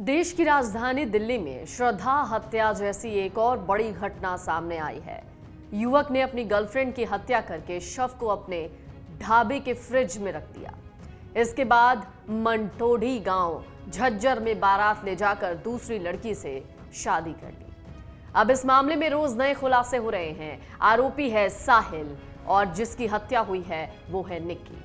देश की राजधानी दिल्ली में श्रद्धा हत्या जैसी एक और बड़ी घटना सामने आई है। युवक ने अपनी गर्लफ्रेंड की हत्या करके शव को अपने ढाबे के फ्रिज में रख दिया। इसके बाद मंटोडी गांव झज्जर में बारात ले जाकर दूसरी लड़की से शादी कर ली। अब इस मामले में रोज नए खुलासे हो रहे हैं। आरोपी है साहिल और जिसकी हत्या हुई है वो है निक्की।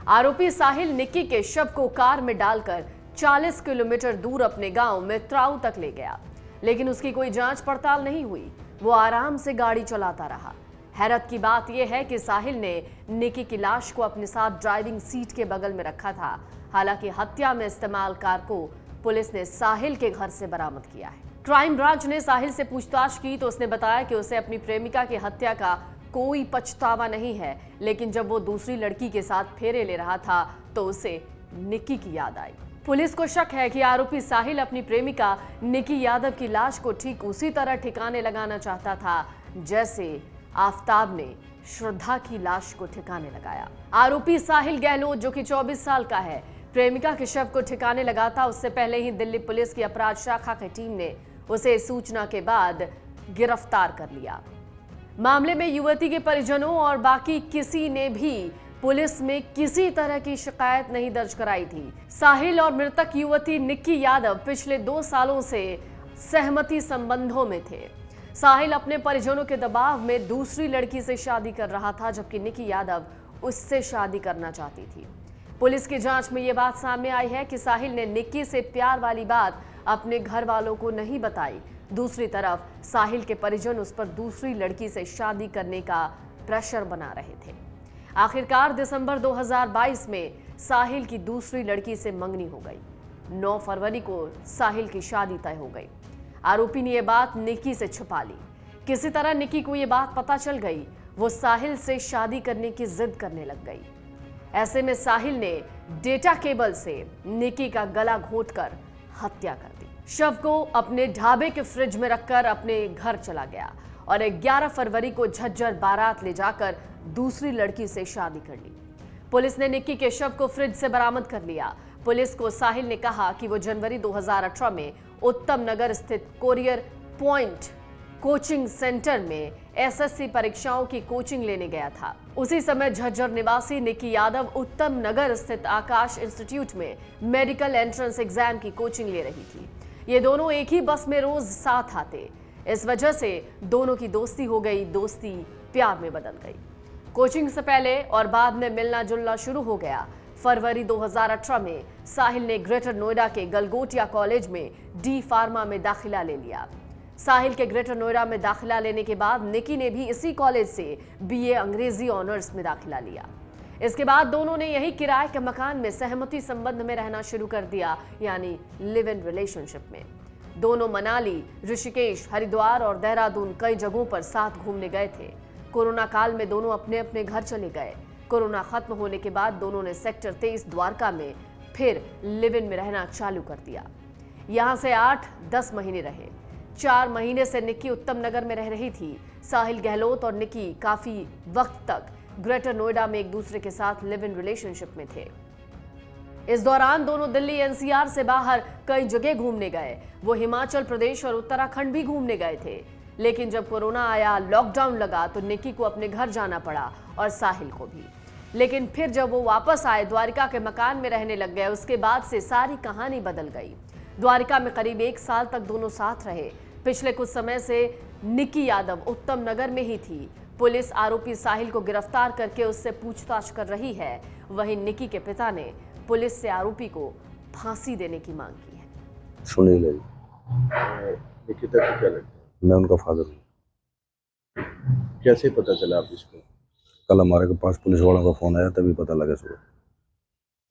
आरोपी साहिल निक्की के शव को कार में डालकर 40 किलोमीटर दूर अपने गांव मित्राऊ तक ले गया, लेकिन उसकी कोई जांच पड़ताल नहीं हुई। वो आराम से गाड़ी चलाता रहा। हैरत की बात यह है कि साहिल ने निक्की की लाश को अपने साथ ड्राइविंग सीट के बगल में रखा था। हालांकि हत्या में इस्तेमाल कार को पुलिस ने साहिल के घर से बरामद किया है। क्राइम ब्रांच ने साहिल से पूछताछ की तो उसने बताया कि उसे अपनी प्रेमिका की हत्या का कोई पछतावा नहीं है, लेकिन जब वो दूसरी लड़की के साथ फेरे ले रहा था तो उसे निक्की की याद आई। पुलिस को शक है कि आरोपी साहिल अपनी प्रेमिका निक्की यादव की लाश को ठीक उसी तरह ठिकाने लगाना चाहता था जैसे आफताब ने श्रद्धा की लाश को ठिकाने लगाया। आरोपी साहिल गहलोत, जो कि 24 साल का है, प्रेमिका के शव को ठिकाने लगाता उससे पहले ही दिल्ली पुलिस की अपराध शाखा की टीम ने उसे सूचना के बाद गिरफ्तार कर लिया। मामले में युवती के परिजनों और बाकी किसी ने भी पुलिस में किसी तरह की शिकायत नहीं दर्ज कराई थी। साहिल और मृतक युवती निक्की यादव पिछले 2 सालों से सहमति संबंधों में थे। साहिल अपने परिजनों के दबाव में दूसरी लड़की से शादी कर रहा था, जबकि निक्की यादव उससे शादी करना चाहती थी। पुलिस की जांच में यह बात सामने आई है कि साहिल ने निक्की से प्यार वाली बात अपने घर वालों को नहीं बताई। दूसरी तरफ साहिल के परिजन उस पर दूसरी लड़की से शादी करने का प्रेशर बना रहे थे। आखिरकार दिसंबर 2022 में साहिल की दूसरी लड़की से मंगनी हो गई। 9 फरवरी को साहिल की शादी तय हो गई। आरोपी ने यह बात निक्की से छुपा ली। किसी तरह निक्की को यह बात पता चल गई। वो साहिल से शादी करने की जिद करने लग गई। ऐसे में साहिल ने डेटा केबल से निक्की का गला घोंटकर हत्या कर दी। शव को अपने ढाबे के फ्रिज में रखकर अपने घर चला गया और 11 फरवरी को झज्जर बारात ले जाकर दूसरी लड़की से शादी कर ली। पुलिस ने निक्की के शव को फ्रिज से बरामद कर लिया। पुलिस को साहिल ने कहा कि वो जनवरी 2018 में उत्तम नगर स्थित कोरियर पॉइंट कोचिंग सेंटर में एसएससी परीक्षाओं की कोचिंग लेने गया था। उसी समय झज्जर निवासी निक्की यादव उत्तम नगर स्थित आकाश इंस्टीट्यूट में मेडिकल एंट्रेंस एग्जाम की कोचिंग ले रही थी। ये दोनों एक ही बस में रोज साथ आते। इस वजह से दोनों की दोस्ती हो गई। दोस्ती प्यार में बदल गई। कोचिंग से पहले और बाद में मिलना जुलना शुरू हो गया। फरवरी 2018 में साहिल ने ग्रेटर नोएडा के गलगोटिया कॉलेज में डी फार्मा में दाखिला ले लिया। साहिल के ग्रेटर नोएडा में दाखिला लेने के बाद निक्की ने भी इसी कॉलेज से बीए अंग्रेजी ऑनर्स में दाखिला लिया। इसके बाद दोनों ने यही किराए के मकान में सहमति संबंध में रहना शुरू कर दिया, यानी लिव इन रिलेशनशिप में। दोनों मनाली, ऋषिकेश, हरिद्वार और देहरादून कई जगहों पर साथ घूमने गए थे। कोरोना काल में दोनों अपने अपने घर चले गए। कोरोना खत्म होने के बाद दोनों ने सेक्टर 23 द्वारका में फिर लिव इन में रहना चालू कर दिया। यहां से 8-10 महीने रहे। 4 महीने से निक्की उत्तम नगर में रह रही थी। साहिल गहलोत और निक्की काफी वक्त तक ग्रेटर नोएडा में एक दूसरे के साथ लिव इन रिलेशनशिप में थे। इस दौरान दोनों दिल्ली एनसीआर से बाहर कई जगह घूमने गए। वो हिमाचल प्रदेश और उत्तराखंड भी घूमने गए थे। लेकिन जब कोरोना आया, लॉकडाउन लगा तो निक्की को अपने घर जाना पड़ा और साहिल को भी। लेकिन फिर जब वो वापस आए, द्वारिका के मकान में रहने लग गए। उसके बाद से सारी कहानी बदल गई। द्वारिका में करीब 1 साल तक दोनों साथ रहे। पिछले कुछ समय से निक्की यादव उत्तम नगर में ही थी। पुलिस आरोपी साहिल को गिरफ्तार करके उससे पूछताछ कर रही है। वहीं निक्की के पिता ने पुलिस से आरोपी को फांसी देने की मांग की है। सुनील है। निकिता को क्या लगता है? मैं उनका फादर हूँ। कैसे पता चला आप इसको? कल हमारे के पास पुलिस वालों का फोन आया, तभी पता लगा सुबह।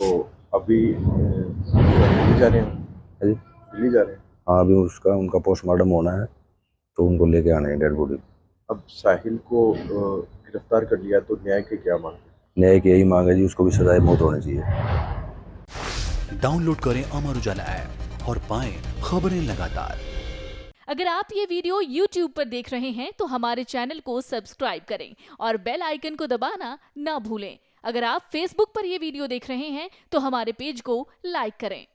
तो अभी दिल्ली जा रहे हैं? है जी? दिल्ली जा रहे हैं? हाँ, अभी उनका पोस्टमार्टम होना है तो उनको लेके आने हैं डेड बॉडी। अब साहिल को गिरफ्तार कर लिया तो न्याय की क्या मांग है? न्याय की यही मांग है जी, उसको भी सजाए मौत होनी चाहिए। डाउनलोड करें अमर उजाला ऐप और पाएं खबरें लगातार। अगर आप ये वीडियो YouTube पर देख रहे हैं तो हमारे चैनल को सब्सक्राइब करें और बेल आइकन को दबाना ना भूलें। अगर आप Facebook पर ये वीडियो देख रहे हैं तो हमारे पेज को लाइक करें।